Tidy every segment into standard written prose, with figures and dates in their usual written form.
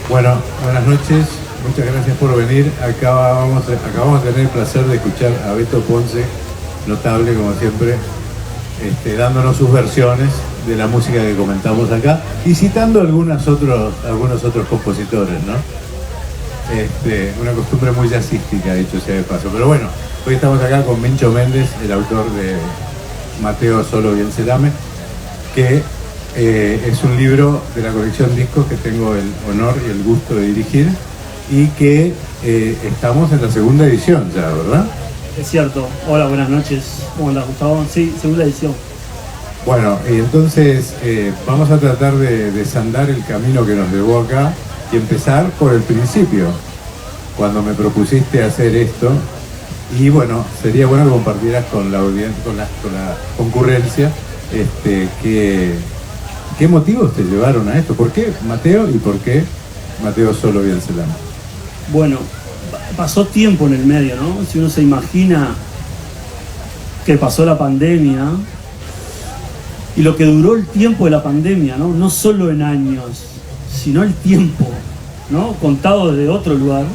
Bueno, buenas noches, muchas gracias por venir. Acabamos de tener el placer de escuchar a Beto Ponce, notable como siempre, dándonos sus versiones de la música que comentamos acá y citando algunos otros compositores, ¿no? Una costumbre muy jazzística, dicho sea de paso. Pero bueno, hoy estamos acá con Mincho Méndez, el autor de Mateo Solo Biencelame, que es un libro de la colección Discos que tengo el honor y el gusto de dirigir y que estamos en la segunda edición ya, ¿verdad? Es cierto. Hola, buenas noches. ¿Cómo andas, Gustavo? Sí, segunda edición. Bueno, y entonces vamos a tratar de desandar el camino que nos llevó acá y empezar por el principio, cuando me propusiste hacer esto. Y bueno, sería bueno que compartieras con la audiencia, con la concurrencia, ¿qué motivos te llevaron a esto? ¿Por qué Mateo y por qué Mateo Solo Biencelame? Bueno, pasó tiempo en el medio, ¿no? Si uno se imagina que pasó la pandemia y lo que duró el tiempo de la pandemia, ¿no? No solo en años, sino el tiempo, ¿no? Contado desde otro lugar,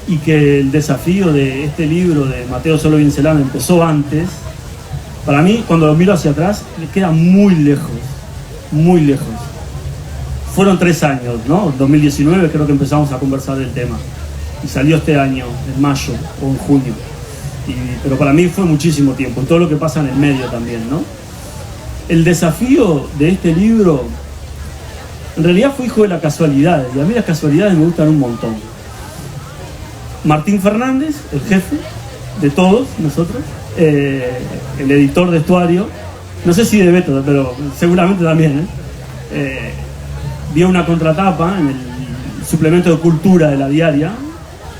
y que el desafío de este libro de Mateo Solo Biencelame empezó antes. Para mí, cuando lo miro hacia atrás, me queda muy lejos. Muy lejos. Fueron 3 años, ¿no? 2019 creo que empezamos a conversar del tema. Y salió este año, en mayo o en junio. Pero para mí fue muchísimo tiempo. Y todo lo que pasa en el medio también, ¿no? El desafío de este libro, en realidad fue hijo de la casualidad. Y a mí las casualidades me gustan un montón. Martín Fernández, el jefe de todos nosotros, el editor de Estuario, no sé si de Beto, pero seguramente también, vi una contratapa en el suplemento de cultura de la diaria,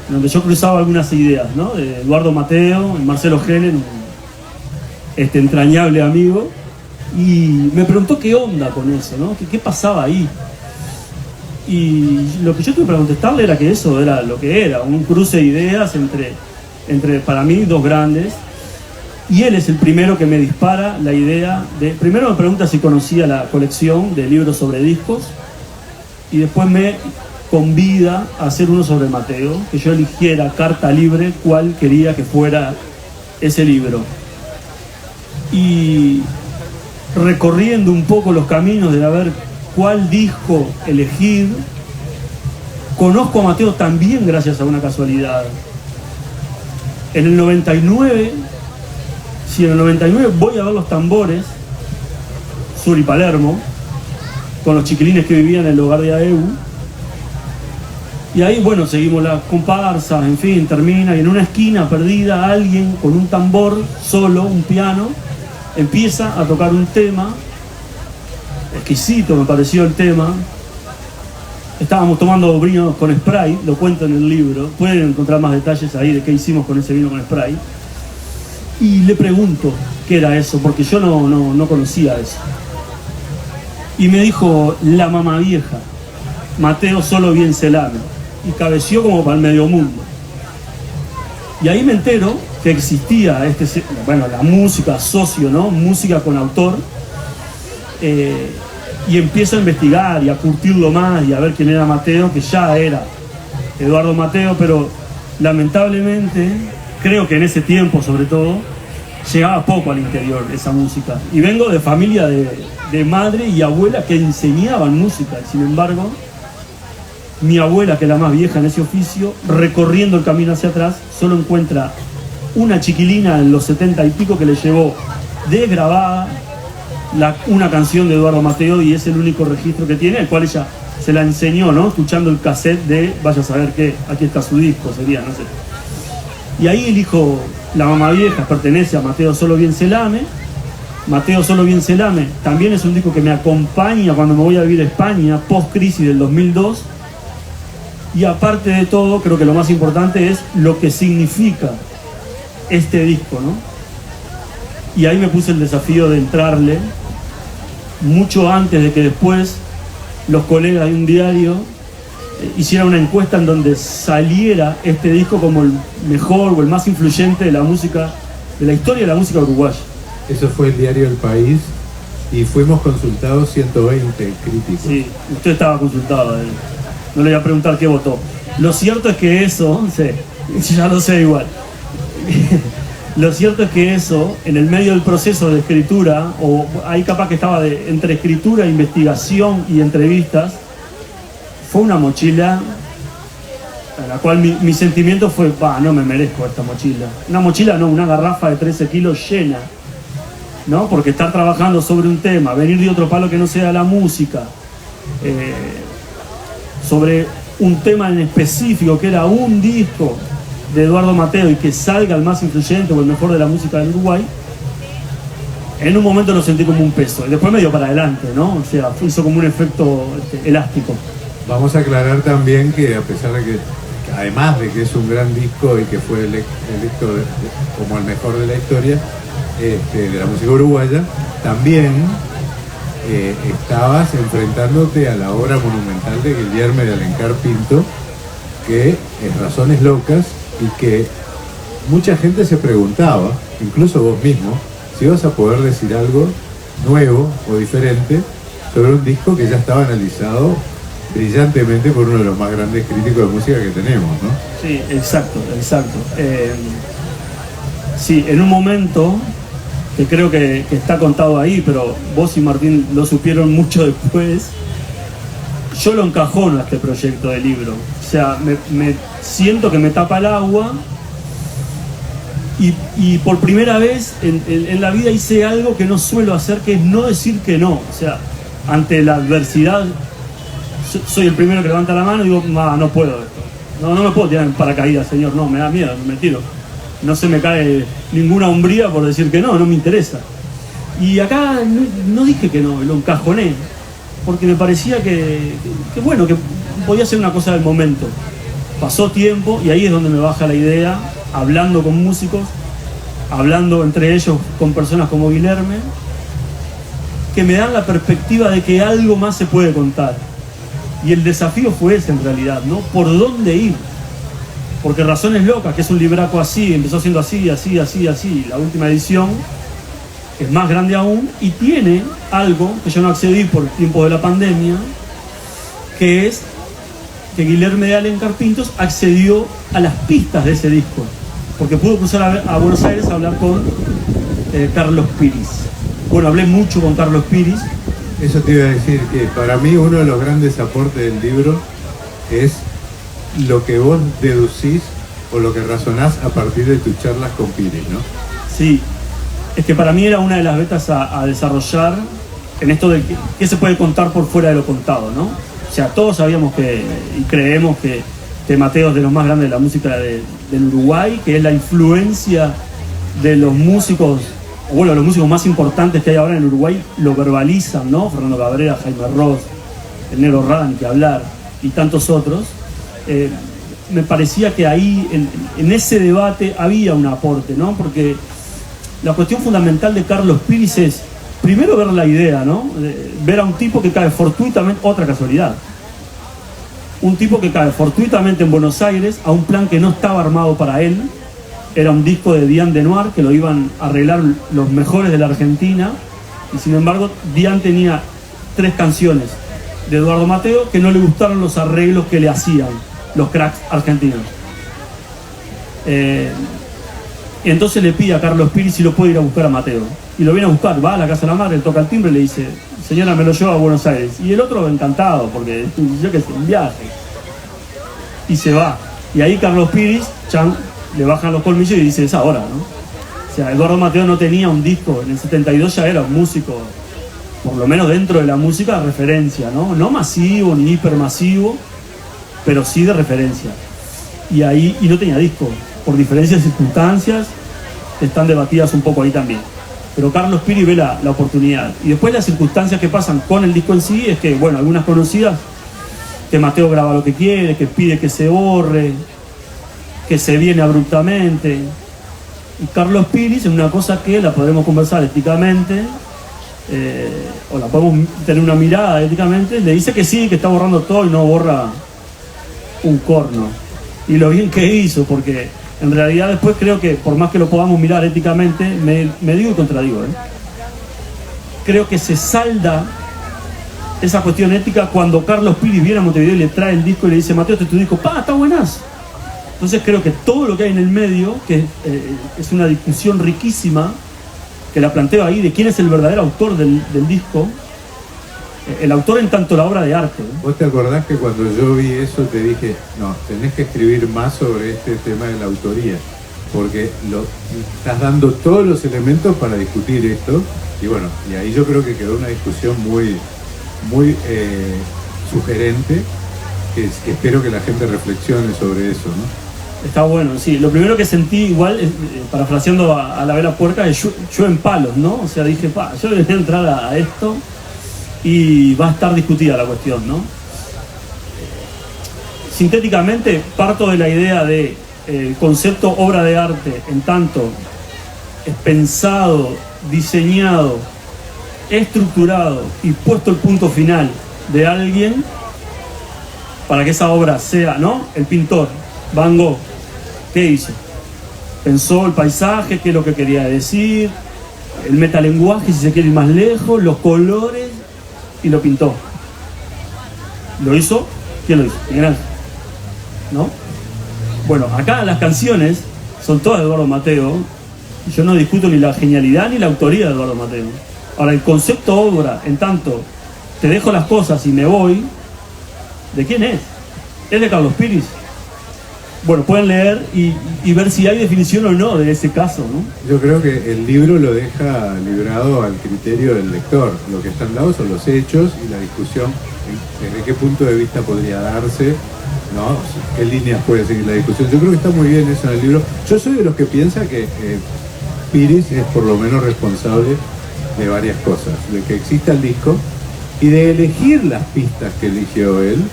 donde yo cruzaba algunas ideas, ¿no? De Eduardo Mateo, Marcelo Helen, entrañable amigo, y me preguntó qué onda con eso, ¿no? ¿Qué pasaba ahí? Y lo que yo tuve para contestarle era que eso era lo que era, un cruce de ideas entre para mí dos grandes, y él es el primero que me dispara la idea de... Primero me pregunta si conocía la colección de libros sobre discos, y después me convida a hacer uno sobre Mateo, que yo eligiera carta libre cuál quería que fuera ese libro. Y recorriendo un poco los caminos de a ver cuál disco elegir, conozco a Mateo también gracias a una casualidad. En el 99, voy a ver los Tambores, Sur y Palermo, con los chiquilines que vivían en el hogar de AEU. Y ahí, bueno, seguimos las comparsas, en fin, termina, y en una esquina perdida alguien con un tambor solo, un piano, empieza a tocar un tema, exquisito me pareció el tema. Estábamos tomando vino con Sprite, lo cuento en el libro, pueden encontrar más detalles ahí de qué hicimos con ese vino con Sprite. Y le pregunto qué era eso, porque yo no conocía eso. Y me dijo, la mamá vieja, Mateo solo bien se lame. Y cabeció como para el medio mundo. Y ahí me entero que existía la música socio, ¿no? Música con autor. Y empiezo a investigar y a curtirlo más y a ver quién era Mateo, que ya era Eduardo Mateo, pero lamentablemente, creo que en ese tiempo sobre todo, llegaba poco al interior esa música. Y vengo de familia de madre y abuela que enseñaban música, y sin embargo, mi abuela, que es la más vieja en ese oficio, recorriendo el camino hacia atrás, solo encuentra una chiquilina en los 70 y pico que le llevó desgrabada una canción de Eduardo Mateo, y es el único registro que tiene, el cual ella se la enseñó, ¿no? Escuchando el cassette de vaya a saber qué, aquí está su disco, sería, no sé. Y ahí elijo La mamá vieja, pertenece a Mateo Solo Bien Se Lame. Mateo Solo Bien Se Lame también es un disco que me acompaña cuando me voy a vivir a España, post-crisis del 2002. Y aparte de todo, creo que lo más importante es lo que significa este disco, ¿no? Y ahí me puse el desafío de entrarle mucho antes de que después los colegas de un diario hicieran una encuesta en donde saliera este disco como el mejor o el más influyente de la música, de la historia de la música uruguaya. Eso fue el diario El País y fuimos consultados 120 críticos. Sí, usted estaba consultado. No le voy a preguntar qué votó. Lo cierto es que eso, ya lo sé igual. Lo cierto es que eso, en el medio del proceso de escritura, o ahí capaz que estaba entre escritura, investigación y entrevistas, fue una mochila a la cual mi sentimiento fue, no me merezco esta mochila. Una mochila no, una garrafa de 13 kilos llena, ¿no? Porque estar trabajando sobre un tema, venir de otro palo que no sea la música, sobre un tema en específico que era un disco de Eduardo Mateo y que salga el más influyente o el mejor de la música del Uruguay, en un momento lo sentí como un peso y después me dio para adelante, ¿no? O sea, hizo como un efecto elástico. Vamos a aclarar también que a pesar de que, además de que es un gran disco y que fue electo como el mejor de la historia de la música uruguaya, también estabas enfrentándote a la obra monumental de Guillermo de Alencar Pinto, que es Razones Locas, y que mucha gente se preguntaba, incluso vos mismo, si ibas a poder decir algo nuevo o diferente sobre un disco que ya estaba analizado brillantemente por uno de los más grandes críticos de música que tenemos, ¿no? Sí, exacto. Sí, en un momento que creo que está contado ahí, pero vos y Martín lo supieron mucho después, yo lo encajono a este proyecto de libro. O sea, me siento que me tapa el agua y por primera vez en la vida hice algo que no suelo hacer, que es no decir que no. O sea, ante la adversidad, soy el primero que levanta la mano y digo, no puedo esto. No me puedo tirar en paracaídas, señor. No, me da miedo, me tiro. No se me cae ninguna hombría por decir que no me interesa. Y acá no dije que no, lo encajoné, porque me parecía que bueno, que podía ser una cosa del momento. Pasó tiempo y ahí es donde me baja la idea, hablando con músicos, hablando entre ellos con personas como Guilherme, que me dan la perspectiva de que algo más se puede contar. Y el desafío fue ese en realidad, ¿no? ¿Por dónde ir? Porque Razones Locas, que es un libraco así, empezó siendo así, así, así, así, la última edición es más grande aún y tiene algo que yo no accedí por el tiempo de la pandemia, que es que Guilherme de Alencar Pintos accedió a las pistas de ese disco, porque pudo cruzar a Buenos Aires a hablar con Carlos Piris. Bueno, hablé mucho con Carlos Piris. Eso te iba a decir, que para mí uno de los grandes aportes del libro es lo que vos deducís o lo que razonás a partir de tus charlas con Piris, ¿no? Sí, es que para mí era una de las vetas a desarrollar en esto de qué se puede contar por fuera de lo contado, ¿no? O sea, todos sabíamos y creemos que Mateo es de los más grandes de la música del Uruguay, que es la influencia de los músicos, o bueno, los músicos más importantes que hay ahora en Uruguay lo verbalizan, ¿no? Fernando Cabrera, Jaime Ross, el Negro Rada, ni que hablar, y tantos otros. Me parecía que ahí, en ese debate, había un aporte, ¿no? Porque la cuestión fundamental de Carlos Piris es, primero, ver la idea, ¿no? Ver a un tipo que cae fortuitamente, otra casualidad, un tipo que cae fortuitamente en Buenos Aires a un plan que no estaba armado para él. Era un disco de Diane Denoir que lo iban a arreglar los mejores de la Argentina, y sin embargo Diane tenía 3 canciones de Eduardo Mateo que no le gustaron los arreglos que le hacían los cracks argentinos. Y entonces le pide a Carlos Piris si lo puede ir a buscar a Mateo. Y lo viene a buscar, va a la casa de la madre, toca el timbre y le dice: señora, me lo llevo a Buenos Aires. Y el otro encantado, porque yo que sé, un viaje. Y se va. Y ahí Carlos Piris, le bajan los colmillos y dice: es ahora, ¿no? O sea, Eduardo Mateo no tenía un disco, en el 72 ya era un músico, por lo menos dentro de la música, de referencia, ¿no? No masivo ni hipermasivo, pero sí de referencia. Y no tenía disco, por diferentes circunstancias, que están debatidas un poco ahí también. Pero Carlos Piris ve la oportunidad. Y después las circunstancias que pasan con el disco en sí es que, bueno, algunas conocidas, que Mateo graba lo que quiere, que pide que se borre, que se viene abruptamente. Y Carlos Piris, en una cosa que la podremos conversar éticamente, o la podemos tener una mirada éticamente, le dice que sí, que está borrando todo y no borra un corno. Y lo bien que hizo, porque en realidad después creo que, por más que lo podamos mirar éticamente, me digo y contradigo, creo que se salda esa cuestión ética cuando Carlos Piris viene a Montevideo y le trae el disco y le dice: Mateo, este es tu disco, ¡pa! Está buenazo. Entonces creo que todo lo que hay en el medio, que es una discusión riquísima, que la planteo ahí, de quién es el verdadero autor del disco, el autor en tanto la obra de arte. ¿Vos te acordás que cuando yo vi eso te dije: no, tenés que escribir más sobre este tema de la autoría, porque estás dando todos los elementos para discutir esto? Y bueno, y ahí yo creo que quedó una discusión muy sugerente, que espero que la gente reflexione sobre eso, ¿no? Está bueno, sí. Lo primero que sentí, igual, parafraseando a la Vela Puerca, es yo en palos, ¿no? O sea, dije: yo voy a entrar a esto y va a estar discutida la cuestión, ¿no? Sintéticamente, parto de la idea de concepto obra de arte, en tanto es pensado, diseñado, estructurado y puesto el punto final de alguien para que esa obra sea, ¿no? El pintor, Van Gogh, ¿qué hizo? Pensó el paisaje, qué es lo que quería decir, el metalenguaje, si se quiere ir más lejos, los colores, y lo pintó. ¿Lo hizo? ¿Quién lo hizo? Miguel Ángel, ¿no? Bueno, acá las canciones son todas de Eduardo Mateo. Yo no discuto ni la genialidad ni la autoría de Eduardo Mateo. Ahora, el concepto obra, en tanto te dejo las cosas y me voy, ¿de quién es? ¿Es de Carlos Piris? Bueno, pueden leer y ver si hay definición o no de ese caso, ¿no? Yo creo que el libro lo deja librado al criterio del lector. Lo que está al lado son los hechos y la discusión, desde qué punto de vista podría darse, ¿no? ¿Qué líneas puede seguir la discusión? Yo creo que está muy bien eso en el libro. Yo soy de los que piensa que Piris es por lo menos responsable de varias cosas, de que exista el disco y de elegir las pistas que eligió él,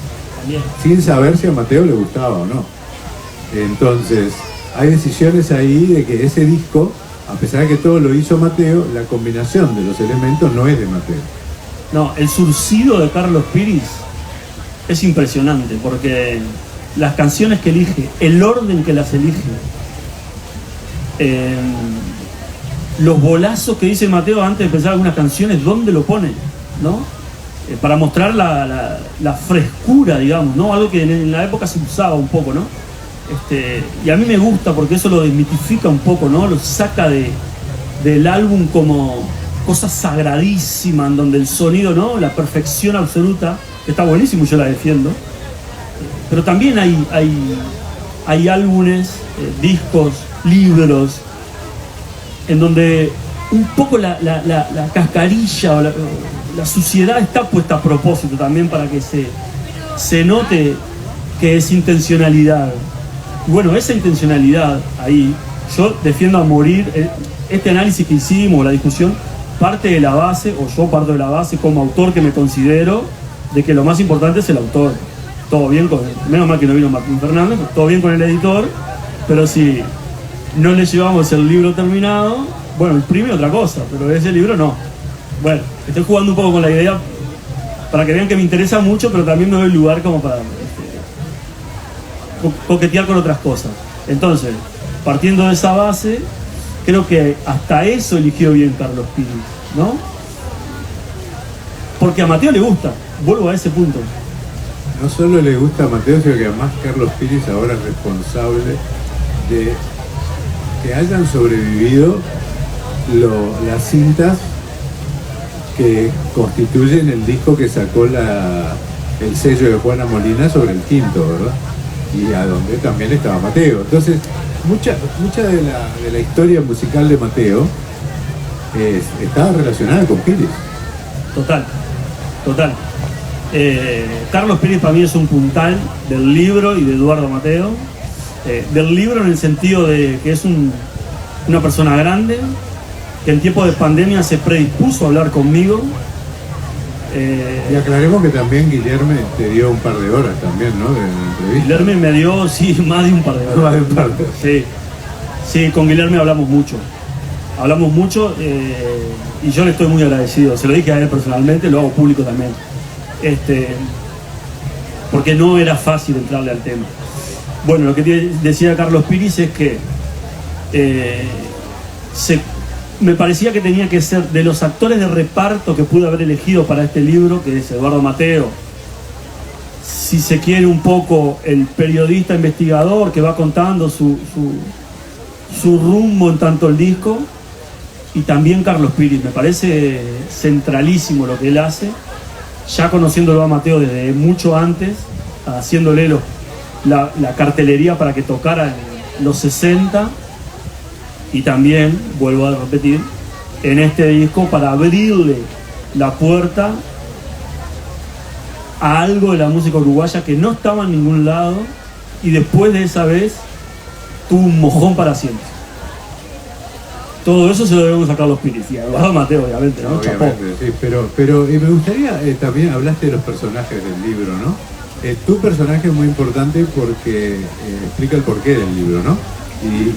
También. sin saber si a Mateo le gustaba o no. Entonces, hay decisiones ahí de que ese disco, a pesar de que todo lo hizo Mateo, la combinación de los elementos no es de Mateo. No, el surcido de Carlos Piris es impresionante porque las canciones que elige, el orden que las elige, los bolazos que dice Mateo antes de empezar algunas canciones, ¿dónde lo pone? ¿No? Para mostrar la frescura, digamos, ¿no? Algo que en la época se usaba un poco, ¿no? Y a mí me gusta porque eso lo desmitifica un poco, ¿no? Lo saca del álbum como cosa sagradísima, en donde el sonido, ¿no? La perfección absoluta, que está buenísimo, yo la defiendo. Pero también hay álbumes, discos, libros, en donde un poco la cascarilla o la suciedad está puesta a propósito también para que se note que es intencionalidad. Y bueno, esa intencionalidad ahí, yo defiendo a morir. Este análisis que hicimos, la discusión, parte de la base, o yo parto de la base como autor que me considero, de que lo más importante es el autor. Todo bien con él, menos mal que no vino Martín Fernández, todo bien con el editor, pero si no le llevamos el libro terminado, bueno, imprime otra cosa, pero ese libro no. Bueno, estoy jugando un poco con la idea para que vean que me interesa mucho, pero también me doy lugar como para coquetear con otras cosas. Entonces, partiendo de esa base, creo que hasta eso eligió bien Carlos Piris, ¿no? Porque a Mateo le gusta, vuelvo a ese punto. No solo le gusta a Mateo, sino que además Carlos Piris ahora es responsable de que hayan sobrevivido las cintas que constituyen el disco que sacó el sello de Juana Molina sobre el quinto, ¿verdad? Y a donde también estaba Mateo. Entonces, mucha de la historia musical de Mateo estaba relacionada con Piris. Total. Carlos Piris para mí es un puntal del libro y de Eduardo Mateo. Del libro en el sentido de que es una persona grande, que en tiempo de pandemia se predispuso a hablar conmigo. Y aclaremos que también Guillermo te dio un par de horas también, ¿no? De entrevista. Guillermo me dio, sí, más de un par de horas. Más de un par de horas. Sí, con Guillermo hablamos mucho. Y yo le estoy muy agradecido. Se lo dije a él personalmente, lo hago público también. Porque no era fácil entrarle al tema. Bueno, lo que decía Carlos Piris es que me parecía que tenía que ser de los actores de reparto que pude haber elegido para este libro, que es Eduardo Mateo, si se quiere un poco el periodista investigador que va contando su rumbo en tanto el disco, y también Carlos Piris. Me parece centralísimo lo que él hace, ya conociéndolo a Mateo desde mucho antes, haciéndole la cartelería para que tocara en los 60, y también, vuelvo a repetir, en este disco para abrirle la puerta a algo de la música uruguaya que no estaba en ningún lado, y después de esa vez tuvo un mojón para siempre. Todo eso se lo debemos a Carlos Piris y a Eduardo Mateo, obviamente, ¿no? Obviamente, sí, pero me gustaría, también hablaste de los personajes del libro, ¿no? Tu personaje es muy importante porque explica el porqué del libro, ¿no?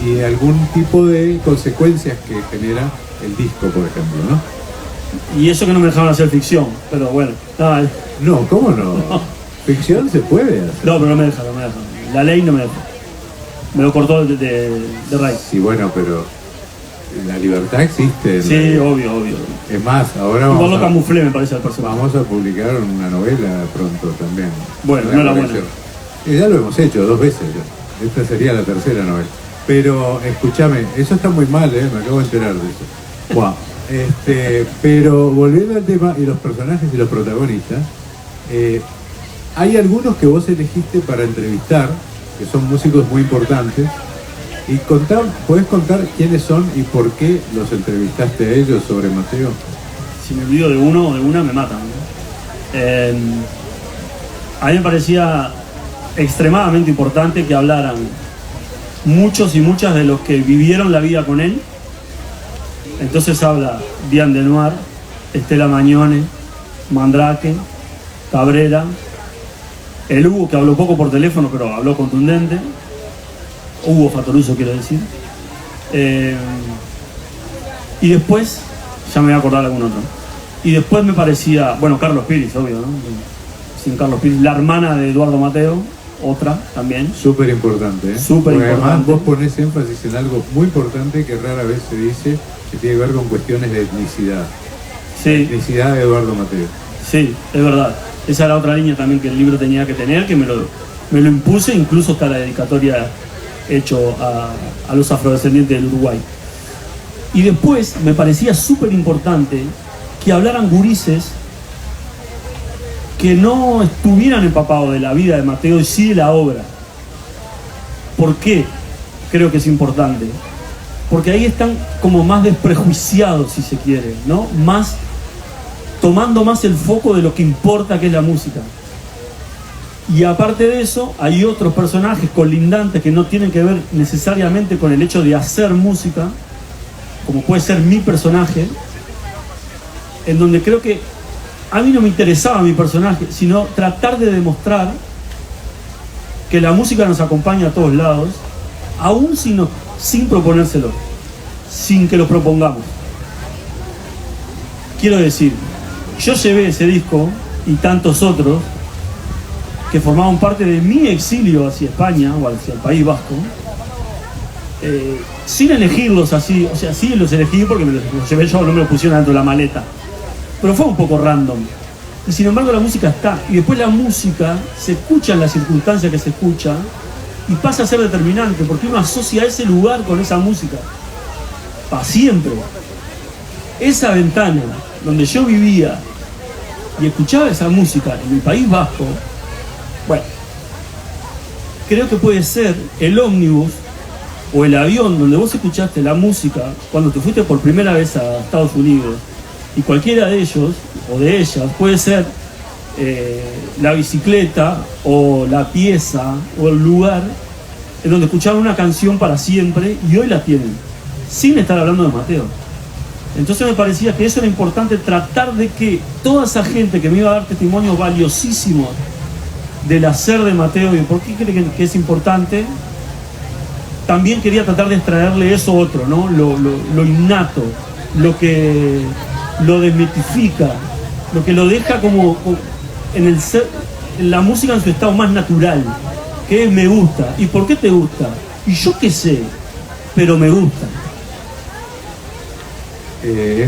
Y algún tipo de consecuencias que genera el disco, por ejemplo, ¿no? Y eso que no me dejaron hacer ficción, pero bueno. No, ¿cómo no? Ficción se puede hacer. No, pero no me dejaron. La ley no me dejó. Me lo cortó de raíz. Sí, bueno, pero la libertad existe. Sí, obvio. Es más, ahora igual lo camuflé, me parece, al personaje. Vamos a publicar una novela pronto también. Bueno, no la buena. Ya lo hemos hecho 2 veces ya. Esta sería la tercera novela. Pero, escúchame, eso está muy mal, me acabo de enterar de eso. Wow. Pero volviendo al tema y los personajes y los protagonistas, hay algunos que vos elegiste para entrevistar, que son músicos muy importantes, y ¿podés contar quiénes son y por qué los entrevistaste a ellos sobre Mateo? Si me olvido de uno o de una me matan, ¿no? A mí me parecía extremadamente importante que hablaran muchos y muchas de los que vivieron la vida con él Entonces habla Diane Lenoir, Estela Mañone, Mandrake, Cabrera, el Hugo, que habló poco por teléfono, pero habló contundente. Hugo Fatoruso, quiero decir. Y después, ya me voy a acordar de algún otro. Y después me parecía, bueno, Carlos Piris, obvio, ¿no? Sin Carlos Piris, la hermana de Eduardo Mateo, otra también. Súper importante, ¿eh? Súper importante. Además, vos ponés énfasis en algo muy importante que rara vez se dice, que tiene que ver con cuestiones de etnicidad. Sí. Etnicidad de Eduardo Mateo. Sí, es verdad. Esa era otra línea también que el libro tenía que tener, que me lo impuse, incluso está la dedicatoria hecho a los afrodescendientes del Uruguay. Y después me parecía súper importante que hablaran gurises que no estuvieran empapados de la vida de Mateo y sí de la obra. ¿Por qué? Creo que es importante. Porque ahí están como más desprejuiciados, si se quiere, ¿no? Más, tomando más el foco de lo que importa, que es la música. Y aparte de eso, hay otros personajes colindantes que no tienen que ver necesariamente con el hecho de hacer música, como puede ser mi personaje, en donde creo que a mí no me interesaba mi personaje, sino tratar de demostrar que la música nos acompaña a todos lados, aún sin proponérselo, sin que lo propongamos. Quiero decir, yo llevé ese disco y tantos otros que formaban parte de mi exilio hacia España o hacia el País Vasco, sin elegirlos así, o sea, sí los elegí porque me los llevé yo, no me los pusieron dentro de la maleta, pero fue un poco random. Y sin embargo la música está, y después la música se escucha en las circunstancias que se escucha y pasa a ser determinante, porque uno asocia ese lugar con esa música para siempre. Esa ventana donde yo vivía y escuchaba esa música en el País Vasco, bueno, creo que puede ser el ómnibus o el avión donde vos escuchaste la música cuando te fuiste por primera vez a Estados Unidos, y cualquiera de ellos o de ellas puede ser la bicicleta o la pieza o el lugar en donde escucharon una canción para siempre y hoy la tienen, sin estar hablando de Mateo. Entonces me parecía que eso era importante, tratar de que toda esa gente que me iba a dar testimonios valiosísimos del hacer de Mateo y por qué creen que es importante, también quería tratar de extraerle eso otro, ¿no? Lo innato, lo que lo desmitifica, lo que lo deja como en el ser, en la música en su estado más natural, que es me gusta. ¿Y por qué te gusta? Y yo qué sé, pero me gusta. Y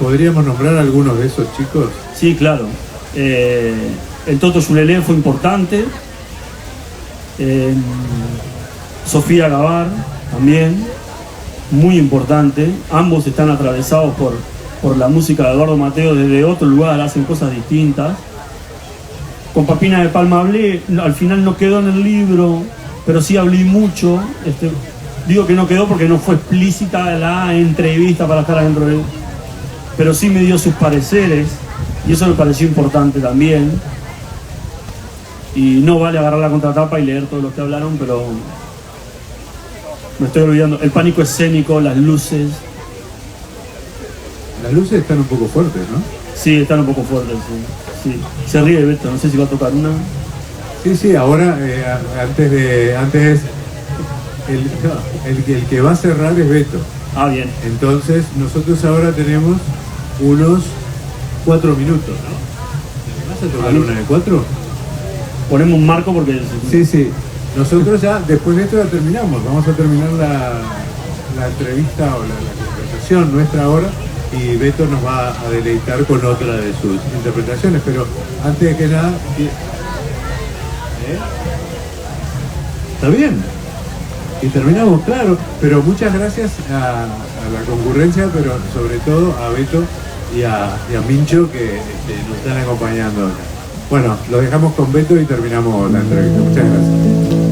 ¿podríamos nombrar algunos de esos chicos? Sí, claro. El Toto Yulelé fue importante. Sofía Gavar también, muy importante. Ambos están atravesados por la música de Eduardo Mateo desde otro lugar, hacen cosas distintas. Con Papina de Palma hablé, al final no quedó en el libro, pero sí hablé mucho. Digo que no quedó porque no fue explícita la entrevista para estar adentro de él, pero sí me dio sus pareceres y eso me pareció importante también. Y no vale agarrar la contratapa y leer todo lo que hablaron, pero me estoy olvidando. El pánico escénico, las luces. Las luces están un poco fuertes, ¿no? Sí, están un poco fuertes, sí. Se ríe Beto, no sé si va a tocar una. Sí, ahora antes el que va a cerrar es Beto. Ah, bien. Entonces nosotros ahora tenemos unos 4 minutos, ¿no? ¿Vas a tocar una de 4? Ponemos un marco porque... Sí. Nosotros ya, después de esto ya terminamos. Vamos a terminar la entrevista o la conversación nuestra ahora y Beto nos va a deleitar con otra de sus interpretaciones. Pero antes de que nada... ¿Está bien? Y terminamos, claro. Pero muchas gracias a la concurrencia, pero sobre todo a Beto y a Mincho que nos están acompañando acá. Bueno, lo dejamos con Beto y terminamos la entrevista. Muchas gracias.